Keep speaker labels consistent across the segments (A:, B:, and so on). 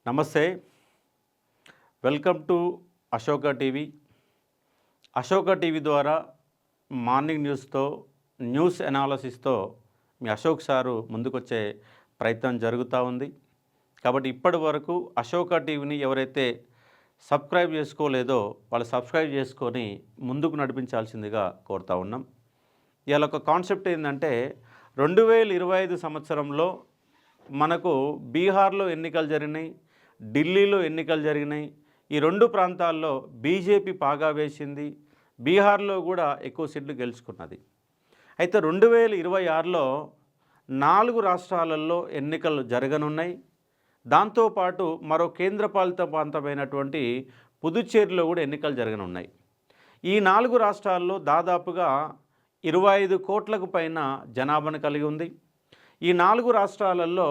A: నమస్తే. Welcome to Ashoka TV. Ashoka TV ద్వారా morning news అనాలసిస్తో మీ Ashok sir ముందుకొచ్చే ప్రయత్నం జరుగుతూ ఉంది. కాబట్టి ఇప్పటి వరకు అశోక టీవీని ఎవరైతే సబ్స్క్రైబ్ చేసుకోలేదో వాళ్ళు సబ్స్క్రైబ్ చేసుకొని ముందుకు నడిపించాల్సిందిగా కోరుతా ఉన్నాం. ఇవాళ ఒక కాన్సెప్ట్ ఏంటంటే 2025 సంవత్సరంలో మనకు బీహార్లో ఎన్నికలు జరిగినాయి, ఢిల్లీలో ఎన్నికలు జరిగినాయి. ఈ రెండు ప్రాంతాల్లో బీజేపీ పాగా వేసింది. బీహార్లో కూడా ఎక్కువ సీట్లు గెలుచుకున్నది. అయితే 2026లో 4 రాష్ట్రాలలో ఎన్నికలు జరగనున్నాయి. దాంతోపాటు మరో కేంద్రపాలిత ప్రాంతమైనటువంటి పుదుచ్చేరిలో కూడా ఎన్నికలు జరగనున్నాయి. ఈ 4 రాష్ట్రాల్లో దాదాపుగా 25 కోట్లకు పైన జనాభాను కలిగి ఉంది. ఈ 4 రాష్ట్రాలలో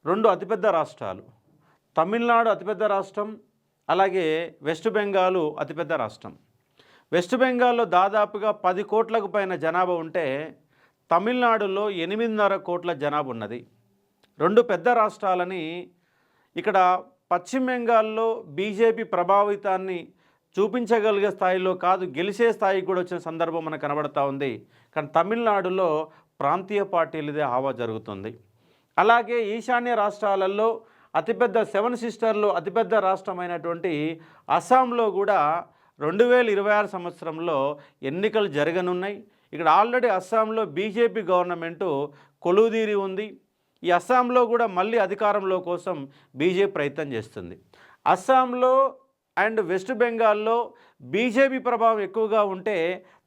A: 2 అతిపెద్ద రాష్ట్రాలు, తమిళనాడు అతిపెద్ద రాష్ట్రం, అలాగే వెస్ట్ బెంగాల్ అతిపెద్ద రాష్ట్రం. వెస్ట్ బెంగాల్లో దాదాపుగా 10 కోట్లకు పైన జనాభా ఉంటే తమిళనాడులో 8.5 కోట్ల జనాభా ఉన్నది. 2 పెద్ద రాష్ట్రాలని ఇక్కడ పశ్చిమ బెంగాల్లో బీజేపీ ప్రభావితాన్ని చూపించగలిగే స్థాయిలో కాదు, గెలిచే స్థాయికి కూడా వచ్చిన సందర్భం మనకు కనబడతా ఉంది. కానీ తమిళనాడులో ప్రాంతీయ పార్టీలదే హావా జరుగుతుంది. అలాగే ఈశాన్య రాష్ట్రాలలో అతిపెద్ద 7 సిస్టర్లు అతిపెద్ద రాష్ట్రమైనటువంటి అస్సాంలో కూడా 2026 సంవత్సరంలో ఎన్నికలు జరగనున్నాయి. ఇక్కడ ఆల్రెడీ అస్సాంలో బీజేపీ గవర్నమెంటు కొలువుదీరి ఉంది. ఈ అస్సాంలో కూడా మళ్ళీ అధికారంలో కోసం బీజేపీ ప్రయత్నం చేస్తుంది. అస్సాంలో అండ్ వెస్ట్ బెంగాల్లో బీజేపీ ప్రభావం ఎక్కువగా ఉంటే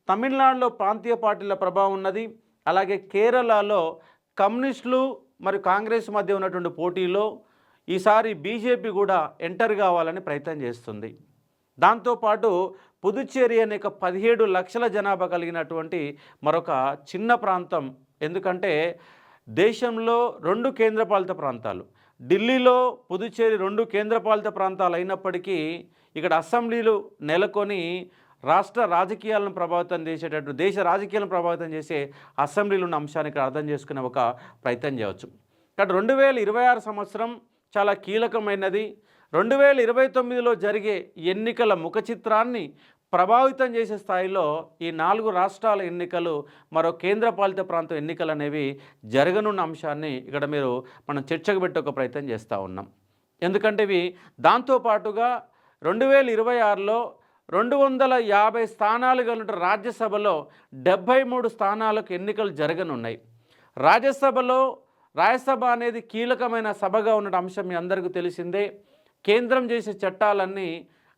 A: తమిళనాడులో ప్రాంతీయ పార్టీల ప్రభావం ఉన్నది. అలాగే కేరళలో కమ్యూనిస్టులు మరియు కాంగ్రెస్ మధ్య ఉన్నటువంటి పోటీలో ఈసారి బీజేపీ కూడా ఎంటర్ కావాలని ప్రయత్నం చేస్తుంది. దాంతోపాటు పుదుచ్చేరి అనే 17 లక్షల జనాభా కలిగినటువంటి మరొక చిన్న ప్రాంతం. ఎందుకంటే దేశంలో 2 కేంద్రపాలిత ప్రాంతాలు, ఢిల్లీలో పుదుచ్చేరి 2 కేంద్రపాలిత ప్రాంతాలు అయినప్పటికీ ఇక్కడ అసెంబ్లీలు నెలకొని రాష్ట్ర రాజకీయాలను ప్రభావితం చేసేటట్టు, దేశ రాజకీయాలను ప్రభావితం చేసే అసెంబ్లీలు ఉన్న అంశాన్ని ఇక్కడ అర్థం చేసుకునే ఒక ప్రయత్నం చేయవచ్చు. కాబట్టి 2026 సంవత్సరం చాలా కీలకమైనది. 2029లో జరిగే ఎన్నికల ముఖ చిత్రాన్ని ప్రభావితం చేసే స్థాయిలో ఈ 4 రాష్ట్రాల ఎన్నికలు, మరో కేంద్రపాలిత ప్రాంతం ఎన్నికలు అనేవి జరగనున్న అంశాన్ని ఇక్కడ మనం చర్చకు పెట్టే ఒక ప్రయత్నం చేస్తూ ఉన్నాం. ఎందుకంటే ఇవి దాంతోపాటుగా 2026లో 250 స్థానాలు కలిగిన రాజ్యసభలో 73 స్థానాలకు ఎన్నికలు జరగనున్నాయి. రాజ్యసభ అనేది కీలకమైన సభగా ఉన్న అంశం మీ అందరికీ తెలిసిందే. కేంద్రం చేసే చట్టాలన్నీ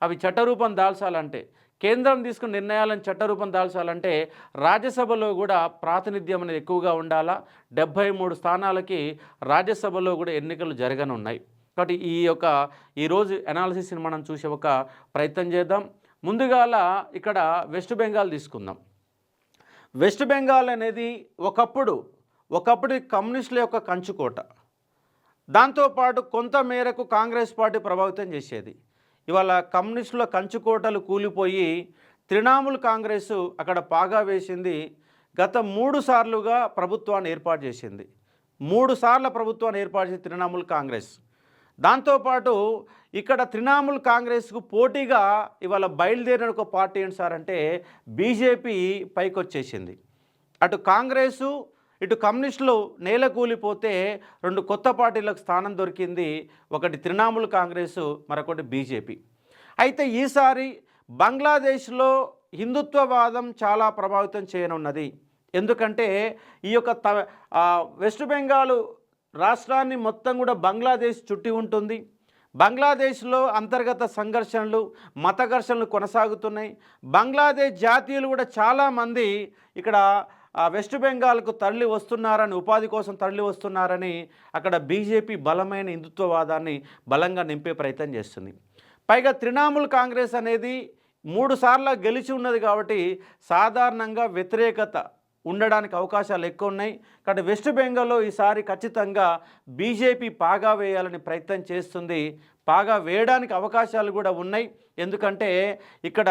A: అవి చట్టరూపం దాల్చాలంటే, కేంద్రం తీసుకున్న నిర్ణయాలను చట్టరూపం దాల్చాలంటే రాజ్యసభలో కూడా ప్రాతినిధ్యం అనేది ఎక్కువగా ఉండాలా. 73 స్థానాలకి రాజ్యసభలో కూడా ఎన్నికలు జరగనున్నాయి. కాబట్టి ఈరోజు అనాలిసిస్ని మనం చూసే ఒక ప్రయత్నం చేద్దాం. ముందుగాల ఇక్కడ వెస్ట్ బెంగాల్ తీసుకుందాం. వెస్ట్ బెంగాల్ అనేది ఒకప్పుడు కమ్యూనిస్టుల యొక్క కంచుకోట. దాంతోపాటు కొంత మేరకు కాంగ్రెస్ పార్టీ ప్రభావితం చేసేది. ఇవాళ కమ్యూనిస్టుల కంచుకోటలు కూలిపోయి తృణమూల్ కాంగ్రెస్ అక్కడ పాగా వేసింది. గత 3 సార్లుగా ప్రభుత్వాన్ని ఏర్పాటు చేసింది. 3 సార్ల ప్రభుత్వాన్ని ఏర్పాటు చేసింది తృణమూల్ కాంగ్రెస్. దాంతోపాటు ఇక్కడ తృణమూల్ కాంగ్రెస్కు పోటీగా ఇవాళ బయలుదేరిన ఒక పార్టీ ఏంటి సార్ అంటే బీజేపీ పైకి వచ్చేసింది. అటు కాంగ్రెసు ఇటు కమ్యూనిస్టులు నేల కూలిపోతే 2 కొత్త పార్టీలకు స్థానం దొరికింది. ఒకటి తృణమూల్ కాంగ్రెస్, మరొకటి బీజేపీ. అయితే ఈసారి బంగ్లాదేశ్లో హిందుత్వవాదం చాలా ప్రభావితం చేయనున్నది. ఎందుకంటే ఈ యొక్క వెస్ట్ బెంగాల్ రాష్ట్రాన్ని మొత్తం కూడా బంగ్లాదేశ్ చుట్టి ఉంటుంది. బంగ్లాదేశ్లో అంతర్గత సంఘర్షణలు, మత ఘర్షణలు కొనసాగుతున్నాయి. బంగ్లాదేశ్ జాతీయులు కూడా చాలామంది ఇక్కడ వెస్ట్ బెంగాల్కు తరలి వస్తున్నారని, ఉపాధి కోసం తరలి వస్తున్నారని అక్కడ బీజేపీ బలమైన హిందుత్వవాదాన్ని బలంగా నింపే ప్రయత్నం చేస్తుంది. పైగా తృణమూల్ కాంగ్రెస్ అనేది 3 సార్లు గెలిచి ఉన్నది కాబట్టి సాధారణంగా వ్యతిరేకత ఉండడానికి అవకాశాలు ఎక్కువ ఉన్నాయి. కాబట్టి వెస్ట్ బెంగాల్లో ఈసారి ఖచ్చితంగా బీజేపీ పాగా వేయాలని ప్రయత్నం చేస్తుంది. పాగా వేయడానికి అవకాశాలు కూడా ఉన్నాయి. ఎందుకంటే ఇక్కడ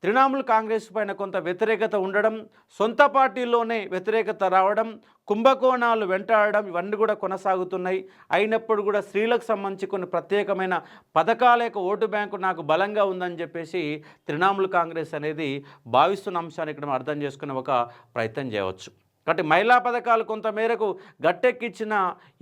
A: తృణమూల్ కాంగ్రెస్ పైన కొంత వ్యతిరేకత ఉండడం, సొంత పార్టీలోనే వ్యతిరేకత రావడం, కుంభకోణాలు వెంటాడడం ఇవన్నీ కూడా కొనసాగుతున్నాయి. అయినప్పుడు కూడా స్త్రీలకు సంబంధించి కొన్ని ప్రత్యేకమైన పథకాల యొక్క ఓటు బ్యాంకు నాకు బలంగా ఉందని చెప్పేసి తృణమూల్ కాంగ్రెస్ అనేది భావిస్తున్న అంశాన్ని ఇక్కడ మనం అర్థం చేసుకునే ఒక ప్రయత్నం చేయవచ్చు. కాబట్టి మహిళా పథకాలు కొంతమేరకు గట్టెక్కించిన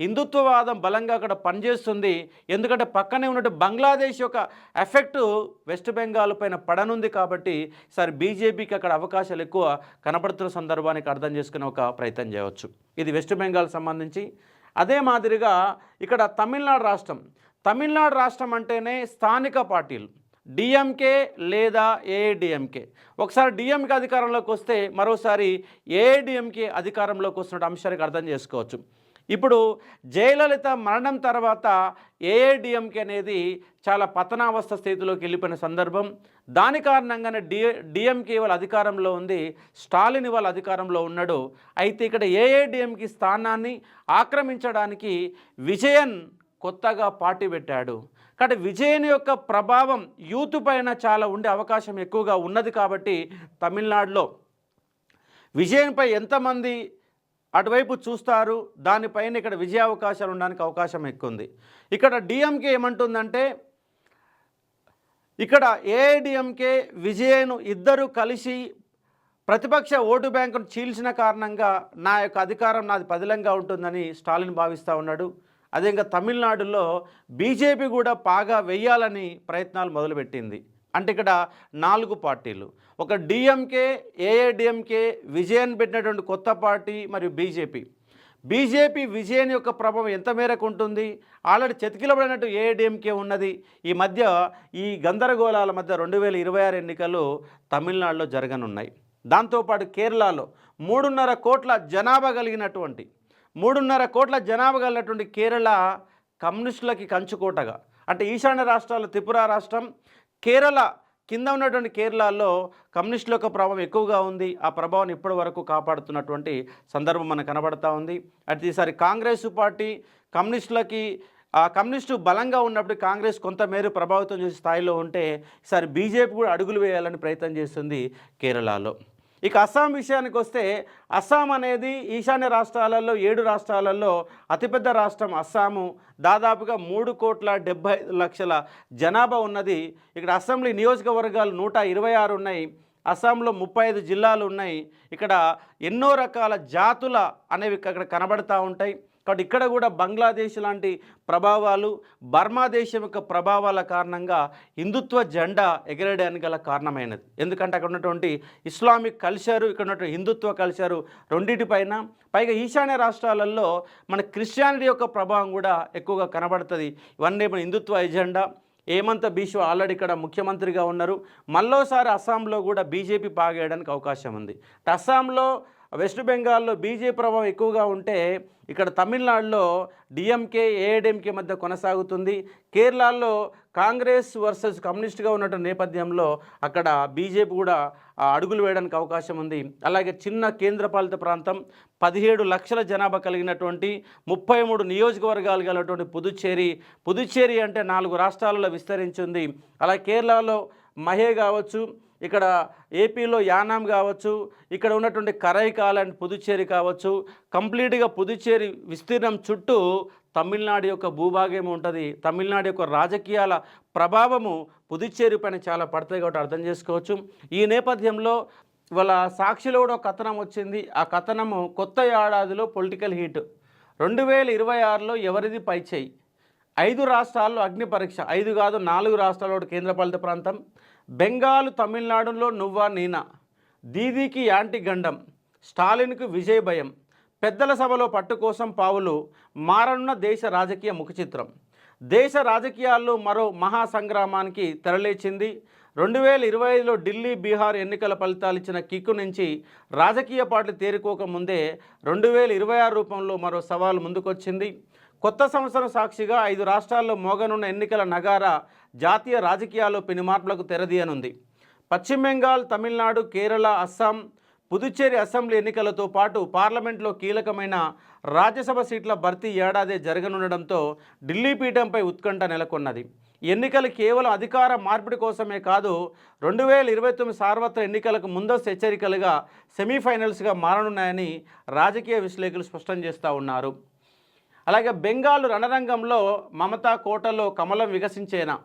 A: హిందుత్వవాదం బలంగా అక్కడ పనిచేస్తుంది. ఎందుకంటే పక్కనే ఉన్నట్టు బంగ్లాదేశ్ యొక్క ఎఫెక్టు వెస్ట్ బెంగాల్ పైన పడనుంది. కాబట్టి ఈసారి బీజేపీకి అక్కడ అవకాశాలు ఎక్కువ కనపడుతున్న సందర్భానికి అర్థం చేసుకునే ఒక ప్రయత్నం చేయవచ్చు. ఇది వెస్ట్ బెంగాల్ సంబంధించి. అదే మాదిరిగా ఇక్కడ తమిళనాడు రాష్ట్రం అంటేనే స్థానిక పార్టీలు డిఎంకే లేదా ఏఐడిఎంకే. ఒకసారి డిఎంకే అధికారంలోకి వస్తే మరోసారి ఏఐడిఎంకే అధికారంలోకి వస్తున్న అంశానికి అర్థం చేసుకోవచ్చు. ఇప్పుడు జయలలిత మరణం తర్వాత ఏఐడిఎంకే అనేది చాలా పతనావస్థ స్థితిలోకి వెళ్ళిపోయిన సందర్భం. దాని కారణంగానే డిఎంకే వాళ్ళ అధికారంలో ఉంది, స్టాలిన్ వాళ్ళ అధికారంలో ఉన్నాడు. అయితే ఇక్కడ ఏఐడిఎంకే స్థానాన్ని ఆక్రమించడానికి విజయన్ కొత్తగా పార్టీ పెట్టాడు. కాబట్టి విజయన్ యొక్క ప్రభావం యూత్ పైన చాలా ఉండే అవకాశం ఎక్కువగా ఉన్నది. కాబట్టి తమిళనాడులో విజయన్పై ఎంతమంది అటువైపు చూస్తారు, దానిపైన ఇక్కడ విజయ అవకాశాలు ఉండడానికి అవకాశం ఎక్కువ ఉంది. ఇక్కడ డిఎంకే ఏమంటుందంటే, ఇక్కడ ఏఐడిఎంకే విజయన్ ఇద్దరు కలిసి ప్రతిపక్ష ఓటు బ్యాంకును చీల్చిన కారణంగా నా యొక్క అధికారం నాది పదిలంగా ఉంటుందని స్టాలిన్ భావిస్తూ ఉన్నాడు. అదే ఇంకా తమిళనాడులో బీజేపీ కూడా పాగా వేయాలని ప్రయత్నాలు మొదలుపెట్టింది. అంటే ఇక్కడ 4 పార్టీలు, ఒక డిఎంకే, ఏఐడిఎంకే, విజయన్ పెట్టినటువంటి కొత్త పార్టీ మరియు బీజేపీ విజయన్ యొక్క ప్రభావం ఎంత మేరకు ఉంటుంది? ఆల్రెడీ చతికిలబడినట్టు ఏఐడిఎంకే ఉన్నది. ఈ మధ్య ఈ గందరగోళాల మధ్య 2026 ఎన్నికలు తమిళనాడులో జరగనున్నాయి. దాంతోపాటు కేరళలో 3.5 కోట్ల జనాభా కలిగినటువంటి కేరళ కమ్యూనిస్టులకి కంచుకోటగా, అంటే ఈశాన్య రాష్ట్రాలు త్రిపుర రాష్ట్రం, కేరళ కింద ఉన్నటువంటి కేరళలో కమ్యూనిస్టుల యొక్క ప్రభావం ఎక్కువగా ఉంది. ఆ ప్రభావాన్ని ఇప్పటి వరకు కాపాడుతున్నటువంటి సందర్భం మనకు కనబడతా ఉంది. అయితే ఈసారి కాంగ్రెస్ పార్టీ కమ్యూనిస్టు బలంగా ఉన్నప్పుడు కాంగ్రెస్ కొంతమేర ప్రభావితం చేసే స్థాయిలో ఉంటే, ఈసారి బీజేపీ కూడా అడుగులు వేయాలని ప్రయత్నం చేస్తుంది కేరళలో. ఇక అస్సాం విషయానికి వస్తే, అస్సాం అనేది ఈశాన్య రాష్ట్రాలలో 7 రాష్ట్రాలలో అతిపెద్ద రాష్ట్రం అస్సాము. దాదాపుగా 3,70,00,000 జనాభా ఉన్నది. ఇక్కడ అసెంబ్లీ నియోజకవర్గాలు 126 ఉన్నాయి. అస్సాంలో 35 జిల్లాలు ఉన్నాయి. ఇక్కడ ఎన్నో రకాల జాతుల అనేవి ఇక్కడ కనబడతా ఉంటాయి. కాబట్టి ఇక్కడ కూడా బంగ్లాదేశ్ లాంటి ప్రభావాలు, బర్మా దేశం యొక్క ప్రభావాల కారణంగా హిందుత్వ జెండా ఎగరేయడానికి గల కారణమైనది. ఎందుకంటే అక్కడ ఉన్నటువంటి ఇస్లామిక్ కల్చరు, ఇక్కడ ఉన్నటువంటి హిందుత్వ కల్చరు రెండింటిపైన, పైగా ఈశాన్య రాష్ట్రాలలో మన క్రిస్టియానిటీ యొక్క ప్రభావం కూడా ఎక్కువగా కనబడుతుంది. ఇవన్నీ మన హిందుత్వ ఎజెండా. హేమంత్ బిశ్వ ఆల్రెడీ ఇక్కడ ముఖ్యమంత్రిగా ఉన్నారు. మళ్ళోసారి అస్సాంలో కూడా బీజేపీ పాగేయడానికి అవకాశం ఉంది. అస్సాంలో, వెస్ట్ బెంగాల్లో బీజేపీ ప్రభావం ఎక్కువగా ఉంటే, ఇక్కడ తమిళనాడులో డిఎంకే, ఏఐడిఎంకే మధ్య కొనసాగుతుంది. కేరళలో కాంగ్రెస్ వర్సెస్ కమ్యూనిస్ట్గా ఉన్నటువంటి నేపథ్యంలో అక్కడ బీజేపీ కూడా అడుగులు వేయడానికి అవకాశం ఉంది. అలాగే చిన్న కేంద్రపాలిత ప్రాంతం, 17 లక్షల జనాభా కలిగినటువంటి 33 నియోజకవర్గాలు కలిగినటువంటి పుదుచ్చేరి అంటే 4 రాష్ట్రాలలో విస్తరించింది. అలాగే కేరళలో మహే కావచ్చు, ఇక్కడ ఏపీలో యానాం కావచ్చు, ఇక్కడ ఉన్నటువంటి కరైకాల్ అండ్ పుదుచ్చేరి కావచ్చు, కంప్లీట్గా పుదుచ్చేరి విస్తీర్ణం చుట్టూ తమిళనాడు యొక్క భూభాగం ఉంటుంది. తమిళనాడు యొక్క రాజకీయాల ప్రభావము పుదుచ్చేరి పైన చాలా పడతాయి కాబట్టి అర్థం చేసుకోవచ్చు. ఈ నేపథ్యంలో ఇవాళ సాక్షిలో కూడా ఒక కథనం వచ్చింది. ఆ కథనము కొత్త ఏడాదిలో పొలిటికల్ హీట్. 2026లో ఎవరిది పైచేయి? 5 రాష్ట్రాల్లో అగ్ని పరీక్ష. 5 కాదు 4 రాష్ట్రాల్లో కేంద్రపాలిత ప్రాంతం. బెంగాల్, తమిళనాడులో నువ్వా నేనా, దీదీకి యాంటీ గండం, స్టాలిన్కు విజయ్ భయం, పెద్దల సభలో పట్టు కోసం పావులు, మారనున్న దేశ రాజకీయ ముఖచిత్రం. దేశ రాజకీయాల్లో మరో మహాసంగ్రామానికి తెరలేచింది. 2025లో ఢిల్లీ, బీహార్ ఎన్నికల ఫలితాలు ఇచ్చిన కిక్కు నుంచి రాజకీయ పార్టీలు తేరుకోకముందే 2026 రూపంలో మరో సవాలు ముందుకొచ్చింది. కొత్త సంవత్సరం సాక్షిగా 5 రాష్ట్రాల్లో మోగనున్న ఎన్నికల నగారా జాతీయ రాజకీయాల్లో పెను మార్పులకు తెరదీయనుంది. పశ్చిమ బెంగాల్, తమిళనాడు, కేరళ, అస్సాం, పుదుచ్చేరి అసెంబ్లీ ఎన్నికలతో పాటు పార్లమెంట్లో కీలకమైన రాజ్యసభ సీట్ల భర్తీ ఏడాదే జరగనుండడంతో ఢిల్లీ పీఠంపై ఉత్కంఠ నెలకొన్నది. ఎన్నికలు కేవలం అధికార మార్పిడి కోసమే కాదు, 2029 సార్వత్రిక ఎన్నికలకు ముందస్తు హెచ్చరికలుగా సెమీఫైనల్స్గా మారనున్నాయని రాజకీయ విశ్లేషకులు స్పష్టం చేస్తూ ఉన్నారు. అలాగే బెంగాల్ రణరంగంలో మమతా కోటలో కమలం వికసించేనా?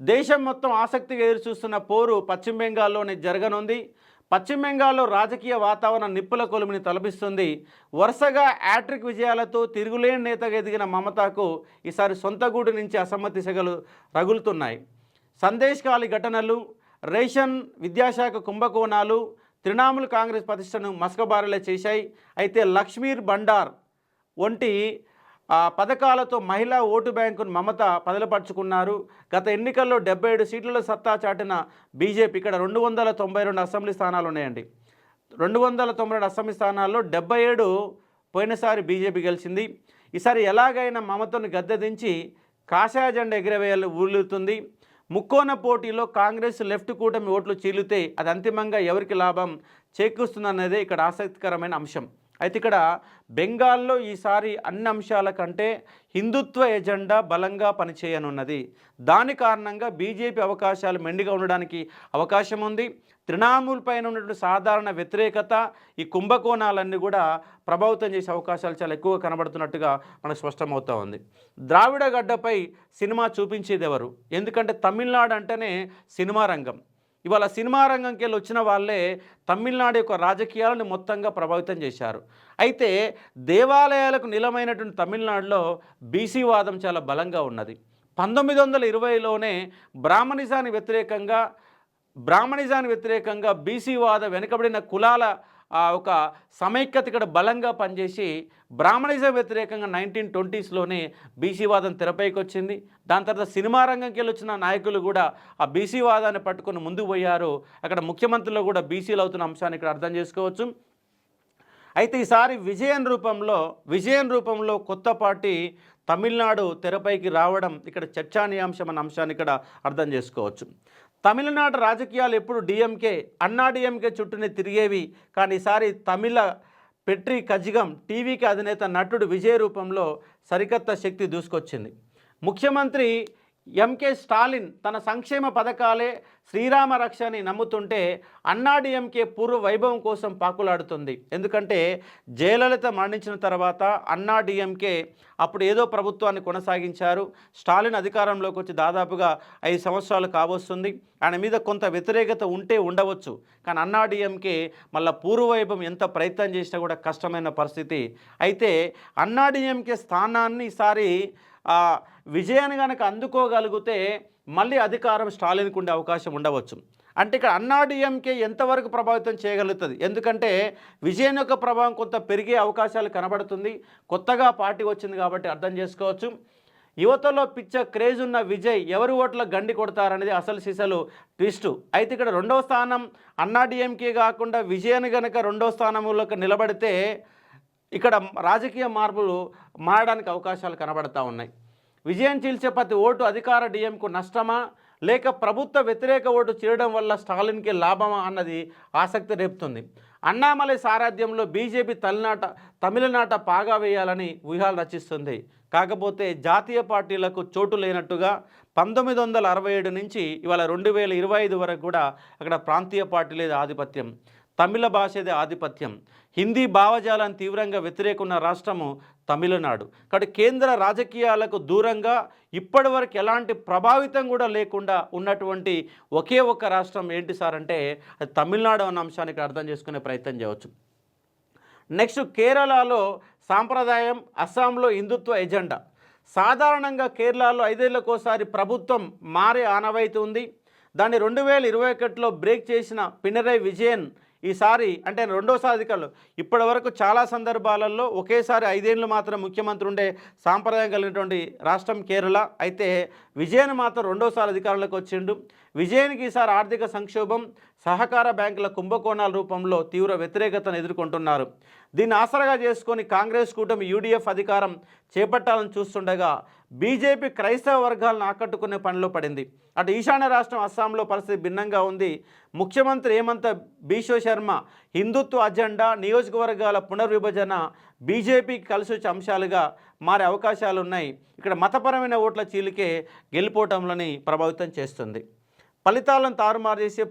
A: దేశం మొత్తం ఆసక్తిగా ఎదురుచూస్తున్న పోరు పశ్చిమ బెంగాల్లోనే జరగనుంది. పశ్చిమ బెంగాల్లో రాజకీయ వాతావరణం నిప్పుల కొలుమిని తలపిస్తుంది. వరుసగా హ్యాట్రిక్ విజయాలతో తిరుగులేని నేతగా ఎదిగిన మమతాకు ఈసారి సొంత గూడు నుంచి అసమ్మతి సెగలు రగులుతున్నాయి. సందేశ్కాలి ఘటనలు, రేషన్, విద్యాశాఖ కుంభకోణాలు తృణమూల్ కాంగ్రెస్ ప్రతిష్టను మసకబారేలా చేశాయి. అయితే లక్ష్మీర్ భండార్ వంటి పథకాలతో మహిళా ఓటు బ్యాంకును మమత పదలపరుచుకున్నారు. గత ఎన్నికల్లో 77 సీట్లలో సత్తా చాటిన బీజేపీ ఇక్కడ 292 అసెంబ్లీ స్థానాలు ఉన్నాయండి. 292 అసెంబ్లీ స్థానాల్లో 77 పోయినసారి బీజేపీ గెలిచింది. ఈసారి ఎలాగైనా మమతను గద్దెదించి కాషాయ జెండా ఎగిరవేయాలని ఊలుతుంది. ముక్కోన పోటీలో కాంగ్రెస్ లెఫ్ట్ కూటమి ఓట్లు చీలితే అది అంతిమంగా ఎవరికి లాభం చేకూరుస్తుందనేదే ఇక్కడ ఆసక్తికరమైన అంశం. అయితే ఇక్కడ బెంగాల్లో ఈసారి అన్ని అంశాల కంటే హిందుత్వ ఎజెండా బలంగా పనిచేయనున్నది. దాని కారణంగా బీజేపీ అవకాశాలు మెండుగా ఉండడానికి అవకాశం ఉంది. తృణమూల్ పైన ఉన్నటువంటి సాధారణ వ్యతిరేకత, ఈ కుంభకోణాలన్నీ కూడా ప్రభావితం చేసే అవకాశాలు చాలా ఎక్కువగా కనబడుతున్నట్టుగా మనకు స్పష్టమవుతూ ఉంది. ద్రావిడ గడ్డపై సినిమా చూపించేది ఎవరు? ఎందుకంటే తమిళనాడు అంటేనే సినిమా రంగం. ఇవాళ సినిమా రంగంకి వెళ్ళి వచ్చిన వాళ్ళే తమిళనాడు యొక్క రాజకీయాలను మొత్తంగా ప్రభావితం చేశారు. అయితే దేవాలయాలకు నిలమైనటువంటి తమిళనాడులో బీసీ వాదం చాలా బలంగా ఉన్నది. 1920లోనే బ్రాహ్మణిజానికి వ్యతిరేకంగా బీసీ వాద వెనుకబడిన కులాల ఒక సమైక్యత ఇక్కడ బలంగా పనిచేసి బ్రాహ్మణిజం వ్యతిరేకంగా 1920స్లోనే బీసీ వాదం తెరపైకి వచ్చింది. దాని తర్వాత సినిమా రంగంకి వెళ్ళి వచ్చిన నాయకులు కూడా ఆ బీసీ వాదాన్ని పట్టుకొని ముందుకు పోయారు. అక్కడ ముఖ్యమంత్రులు కూడా బీసీలు అవుతున్న అంశాన్ని ఇక్కడ అర్థం చేసుకోవచ్చు. అయితే ఈసారి విజయం రూపంలో కొత్త పార్టీ తమిళనాడు తెరపైకి రావడం ఇక్కడ చర్చానీయాంశం అన్న అంశాన్ని ఇక్కడ అర్థం చేసుకోవచ్చు. తమిళనాడు రాజకీయాలు ఎప్పుడు డిఎంకే, అన్నా డిఎంకే చుట్టూనే తిరిగేవి. కానీ ఈసారి తమిళ పెట్రి కజిగం టీవీకి అధినేత నటుడు విజయ్ రూపంలో సరికొత్త శక్తి దూసుకొచ్చింది. ముఖ్యమంత్రి ఎంకే స్టాలిన్ తన సంక్షేమ పథకాలే శ్రీరామ రక్షని నమ్ముతుంటే అన్నా డిఎంకే పూర్వ వైభవం కోసం పాకులాడుతుంది. ఎందుకంటే జయలలిత మరణించిన తర్వాత అన్నా డిఎంకే అప్పుడు ఏదో ప్రభుత్వాన్ని కొనసాగించారు. స్టాలిన్ అధికారంలోకి వచ్చి దాదాపుగా 5 సంవత్సరాలు కావస్తుంది. ఆయన మీద కొంత వ్యతిరేకత ఉంటే ఉండవచ్చు. కానీ అన్నా డిఎంకే మళ్ళీ పూర్వవైభవం ఎంత ప్రయత్నం చేసినా కూడా కష్టమైన పరిస్థితి. అయితే అన్నా డిఎంకే స్థానాన్ని ఈసారి విజయాన్ని కనుక అందుకోగలిగితే మళ్ళీ అధికారం స్టాలిన్కు ఉండే అవకాశం ఉండవచ్చు. అంటే ఇక్కడ అన్నా డిఎంకే ఎంతవరకు ప్రభావితం చేయగలుగుతుంది? ఎందుకంటే విజయన్ యొక్క ప్రభావం కొంత పెరిగే అవకాశాలు కనబడుతుంది. కొత్తగా పార్టీ వచ్చింది కాబట్టి అర్థం చేసుకోవచ్చు. యువతలో పిచ్చ క్రేజ్ ఉన్న విజయ్ ఎవరి ఓట్ల గండి కొడతారనేది అసలు సిసలు ట్విస్టు. అయితే ఇక్కడ 2వ స్థానం అన్నా డిఎంకే కాకుండా విజయన్ కనుక 2వ స్థానంలోకి నిలబడితే ఇక్కడ రాజకీయ మార్పులు మారడానికి అవకాశాలు కనబడతా ఉన్నాయి. విజయం చీల్చే ప్రతి ఓటు అధికార డిఎంకు నష్టమా, లేక ప్రభుత్వ వ్యతిరేక ఓటు చేయడం వల్ల స్టాలిన్కి లాభమా అన్నది ఆసక్తి రేపుతుంది. అన్నామలై సారథ్యంలో బీజేపీ తమిళనాట పాగా వేయాలని వ్యూహాలు రచిస్తుంది. కాకపోతే జాతీయ పార్టీలకు చోటు లేనట్టుగా 1967 నుంచి ఇవాళ 2025 వరకు కూడా అక్కడ ప్రాంతీయ పార్టీలే ఆధిపత్యం, తమిళ భాషదే ఆధిపత్యం. హిందీ భావజాలను తీవ్రంగా వ్యతిరేకున్న రాష్ట్రము తమిళనాడు. కాబట్టి కేంద్ర రాజకీయాలకు దూరంగా ఇప్పటివరకు ఎలాంటి ప్రభావితం కూడా లేకుండా ఉన్నటువంటి ఒకే ఒక్క రాష్ట్రం ఏంటి సార్ అంటే అది తమిళనాడు అన్న అంశానికి అర్థం చేసుకునే ప్రయత్నం చేయవచ్చు. నెక్స్ట్ కేరళలో సాంప్రదాయం, అస్సాంలో హిందుత్వ ఎజెండా. సాధారణంగా కేరళలో 5 ఏళ్లకోసారి ప్రభుత్వం మారే ఆనవాయితీ ఉంది. దాన్ని 2021లో బ్రేక్ చేసిన పినరయ్ విజయన్ ఈసారి అంటే 2వసారి అధికారులు ఇప్పటి వరకు చాలా సందర్భాలలో ఒకేసారి 5 ఏళ్ళు మాత్రం ముఖ్యమంత్రి ఉండే సాంప్రదాయం కలిగినటువంటి రాష్ట్రం కేరళ. అయితే విజయన్ మాత్రం 2వసారి అధికారంలోకి వచ్చిండు. విజయన్కి ఈసారి ఆర్థిక సంక్షోభం, సహకార బ్యాంకుల కుంభకోణాల రూపంలో తీవ్ర వ్యతిరేకతను ఎదుర్కొంటున్నారు. దీన్ని ఆసరాగా చేసుకొని కాంగ్రెస్ కూటమి యూడీఎఫ్ అధికారం చేపట్టాలని చూస్తుండగా బీజేపీ క్రైస్తవ వర్గాలను ఆకట్టుకునే పనిలో పడింది. అటు ఈశాన్య రాష్ట్రం అస్సాంలో పరిస్థితి భిన్నంగా ఉంది. ముఖ్యమంత్రి హేమంత్ బిశ్వ శర్మ హిందుత్వ అజెండా, నియోజకవర్గాల పునర్విభజన బీజేపీకి కలిసి వచ్చే అంశాలుగా మారే అవకాశాలు ఉన్నాయి. ఇక్కడ మతపరమైన ఓట్ల చీలికే గెలుపోవటంలని ప్రభావితం చేస్తుంది. ఫలితాలను తారుమారు చేసే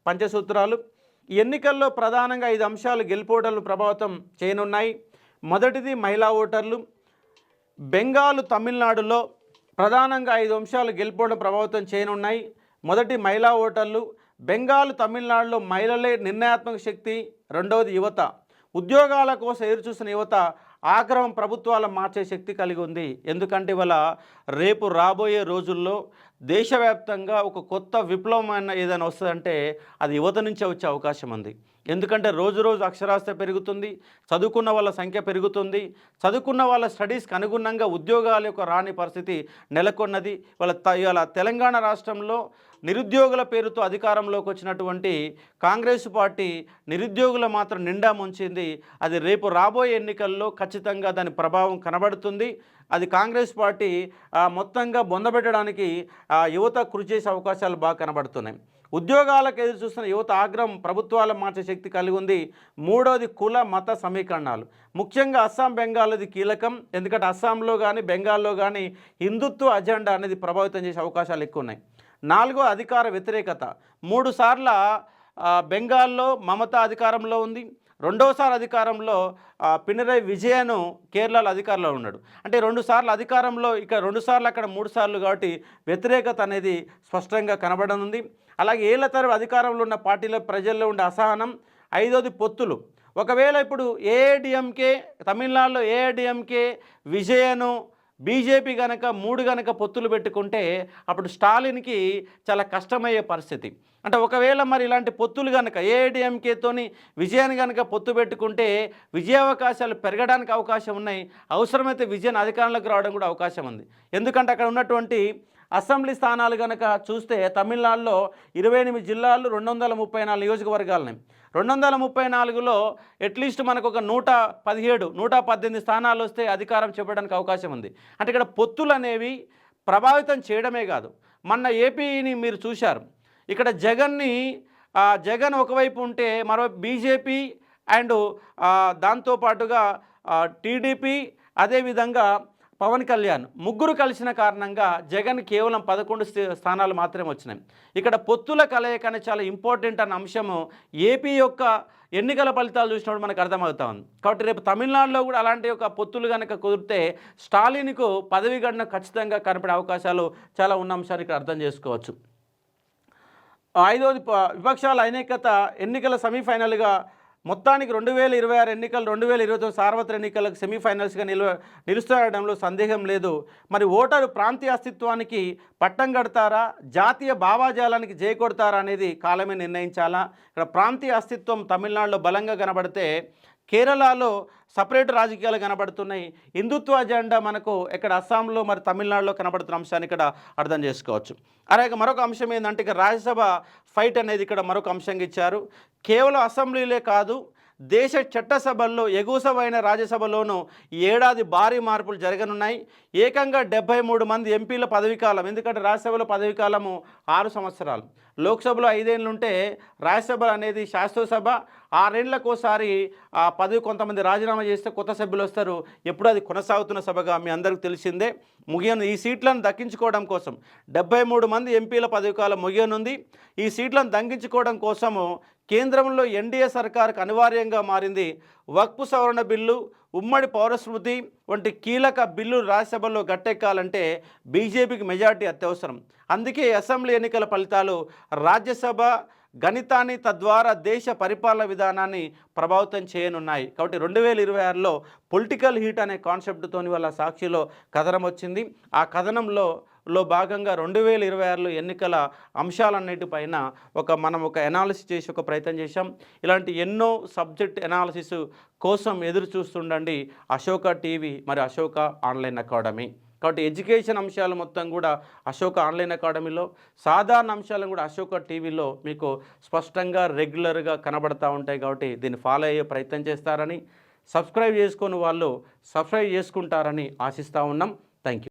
A: పంచసూత్రాలు ఈ ఎన్నికల్లో ప్రధానంగా 5 అంశాలు గెలుపోవటాలను ప్రభావితం చేయనున్నాయి. మొదటిది మహిళా ఓటర్లు. బెంగాల్, తమిళనాడులో ప్రధానంగా 5 అంశాలు గెలుపోవడం ప్రభావితం చేయనున్నాయి. మొదటి మహిళా ఓటర్లు. బెంగాల్, తమిళనాడులో మహిళలే నిర్ణయాత్మక శక్తి. రెండవది యువత. ఉద్యోగాల కోసం ఎదురుచూసిన యువత ఆగ్రహం ప్రభుత్వాలు మార్చే శక్తి కలిగి ఉంది. ఎందుకంటే ఇవాళ రేపు రాబోయే రోజుల్లో దేశవ్యాప్తంగా ఒక కొత్త విప్లవమైన ఏదైనా వస్తుందంటే అది యువత నుంచే వచ్చే అవకాశం ఉంది. ఎందుకంటే రోజు రోజు అక్షరాస్యత పెరుగుతుంది, చదువుకున్న వాళ్ళ సంఖ్య పెరుగుతుంది, చదువుకున్న వాళ్ళ స్టడీస్కి అనుగుణంగా ఉద్యోగాల యొక్క రాని పరిస్థితి నెలకొన్నది. ఇవాళ తెలంగాణ రాష్ట్రంలో నిరుద్యోగుల పేరుతో అధికారంలోకి వచ్చినటువంటి కాంగ్రెస్ పార్టీ నిరుద్యోగుల మాత్రం నిండా ముంచింది. అది రేపు రాబోయే ఎన్నికల్లో ఖచ్చితంగా దాని ప్రభావం కనబడుతుంది. అది కాంగ్రెస్ పార్టీ మొత్తంగా బొందబెట్టడానికి యువత కృషి చేసే అవకాశాలు బాగా కనబడుతున్నాయి. ఉద్యోగాలకు ఎదురు చూస్తున్న యువత ఆగ్రహం ప్రభుత్వాల మార్చే శక్తి కలిగి ఉంది. మూడవది కుల మత సమీకరణాలు. ముఖ్యంగా అస్సాం, బెంగాల్ది కీలకం. ఎందుకంటే అస్సాంలో కానీ బెంగాల్లో కానీ హిందుత్వ అజెండా అనేది ప్రభావితం చేసే అవకాశాలు ఎక్కువ ఉన్నాయి. నాలుగో అధికార వ్యతిరేకత. 3 సార్ల బెంగాల్లో మమతా అధికారంలో ఉంది. రెండోసారి అధికారంలో పినరయ్ విజయన్ కేరళలో అధికారంలో ఉన్నాడు. అంటే 2 సార్లు అధికారంలో, ఇక 2 సార్లు అక్కడ 3 సార్లు కాబట్టి వ్యతిరేకత అనేది స్పష్టంగా కనబడనుంది. అలాగే ఏళ్ల తరబడి అధికారంలో ఉన్న పార్టీల ప్రజల్లో ఉండే అసహనం. ఐదోది పొత్తులు. ఒకవేళ ఇప్పుడు ఏఐడిఎంకే తమిళనాడులో ఏఐడిఎంకే విజయను బీజేపీ గనక 3 పొత్తులు పెట్టుకుంటే అప్పుడు స్టాలిన్కి చాలా కష్టమయ్యే పరిస్థితి. అంటే ఒకవేళ మరి ఇలాంటి పొత్తులు కనుక ఏఐడిఎంకేతోని విజయాన్ని కనుక పొత్తు పెట్టుకుంటే విజయావకాశాలు పెరగడానికి అవకాశం ఉన్నాయి. అవసరమైతే విజయన్ అధికారంలోకి రావడం కూడా అవకాశం ఉంది. ఎందుకంటే అక్కడ ఉన్నటువంటి అసెంబ్లీ స్థానాలు కనుక చూస్తే తమిళనాడులో 28 జిల్లాలు, 234 నియోజకవర్గాలున్నాయి. 234లో అట్లీస్ట్ మనకు ఒక 117, 118 స్థానాలు వస్తే అధికారం చెప్పడానికి అవకాశం ఉంది. అంటే ఇక్కడ పొత్తులు అనేవి ప్రభావితం చేయడమే కాదు. మొన్న ఏపీని మీరు చూశారు. ఇక్కడ జగన్ ఒకవైపు ఉంటే మరో బీజేపీ అండ్ దాంతోపాటుగా టీడీపీ, అదేవిధంగా పవన్ కళ్యాణ్ ముగ్గురు కలిసిన కారణంగా జగన్ కేవలం 11 స్థానాలు మాత్రమే వచ్చినాయి. ఇక్కడ పొత్తుల కలయిక అనేది చాలా ఇంపార్టెంట్ అన్న అంశము ఏపీ యొక్క ఎన్నికల ఫలితాలు చూసినప్పుడు మనకు అర్థమవుతా ఉంది. కాబట్టి రేపు తమిళనాడులో కూడా అలాంటి ఒక పొత్తులు కనుక కుదిరితే స్టాలిన్కు పదవి గణన ఖచ్చితంగా కనపడే అవకాశాలు చాలా ఉన్న అంశాన్ని ఇక్కడ అర్థం చేసుకోవచ్చు. ఐదవది విపక్షాల ఐక్యత. ఎన్నికల సెమీఫైనల్గా మొత్తానికి 2026 ఎన్నికలు 2029 సార్వత్రిక ఎన్నికలకు సెమీఫైనల్స్గా నిలుస్తాడడంలో సందేహం లేదు. మరి ఓటరు ప్రాంతీయ అస్తిత్వానికి పట్టం కడతారా, జాతీయ భావాజాలానికి జై కొడతారా అనేది కాలమే నిర్ణయించాలా. ఇక్కడ ప్రాంతీయ అస్తిత్వం తమిళనాడులో బలంగా కనబడితే కేరళలో సపరేట్ రాజకీయాలు కనబడుతున్నాయి. హిందుత్వ అజెండా మనకు ఇక్కడ అస్సాంలో మరి తమిళనాడులో కనబడుతున్న అంశాన్ని ఇక్కడ అర్థం చేసుకోవచ్చు. అలాగే మరొక అంశం ఏంటంటే ఇక రాజ్యసభ ఫైట్ అనేది ఇక్కడ మరొక అంశంగా ఇచ్చారు. కేవలం అసెంబ్లీలే కాదు, దేశ చట్టసభల్లో ఎగువ సభ అయిన రాజ్యసభలోనూ ఈ ఏడాది భారీ మార్పులు జరగనున్నాయి. ఏకంగా 73 మంది ఎంపీల పదవీకాలం. ఎందుకంటే రాజ్యసభలో పదవీకాలము 6 సంవత్సరాలు, లోక్సభలో 5 ఏళ్ళు ఉంటే రాజ్యసభ అనేది శాసనసభ 6 ఏళ్లకోసారి ఆ పదవి కొంతమంది రాజీనామా చేస్తే కొత్త సభ్యులు వస్తారు. ఎప్పుడు అది కొనసాగుతున్న సభగా మీ అందరికీ తెలిసిందే. ముగియను ఈ సీట్లను దక్కించుకోవడం కోసం 73 మంది ఎంపీల పదవీకాలం ముగియనుంది. ఈ సీట్లను దక్కించుకోవడం కోసము కేంద్రంలో ఎన్డీఏ సర్కారుకు అనివార్యంగా మారింది. వక్ఫ్ సవరణ బిల్లు, ఉమ్మడి పౌరస్మృతి వంటి కీలక బిల్లులు రాజ్యసభలో గట్టెక్కాలంటే బీజేపీకి మెజార్టీ అత్యవసరం. అందుకే అసెంబ్లీ ఎన్నికల ఫలితాలు రాజ్యసభ గణితాన్ని, తద్వారా దేశ పరిపాలన విధానాన్ని ప్రభావితం చేయనున్నాయి. కాబట్టి 2026లో పొలిటికల్ హీట్ అనే కాన్సెప్ట్తో వాళ్ళ సాక్షిలో కథనం వచ్చింది. ఆ కథనంలో భాగంగా 2026లో ఎన్నికల అంశాలన్నిటిపైన మనం ఒక ఎనాలిసిస్ చేసి ఒక ప్రయత్నం చేశాం. ఇలాంటి ఎన్నో సబ్జెక్ట్ ఎనాలిసిస్ కోసం ఎదురు చూస్తుండండి అశోక టీవీ మరి అశోక ఆన్లైన్ అకాడమీ. కాబట్టి ఎడ్యుకేషన్ అంశాలు మొత్తం కూడా అశోక ఆన్లైన్ అకాడమీలో, సాధారణ అంశాలను కూడా అశోక టీవీలో మీకు స్పష్టంగా రెగ్యులర్గా కనబడతా ఉంటాయి. కాబట్టి దీన్ని ఫాలో అయ్యే ప్రయత్నం చేస్తారని, సబ్స్క్రైబ్ చేసుకొని వాళ్ళు సబ్స్క్రైబ్ చేసుకుంటారని ఆశిస్తూ ఉన్నాం. Thank you.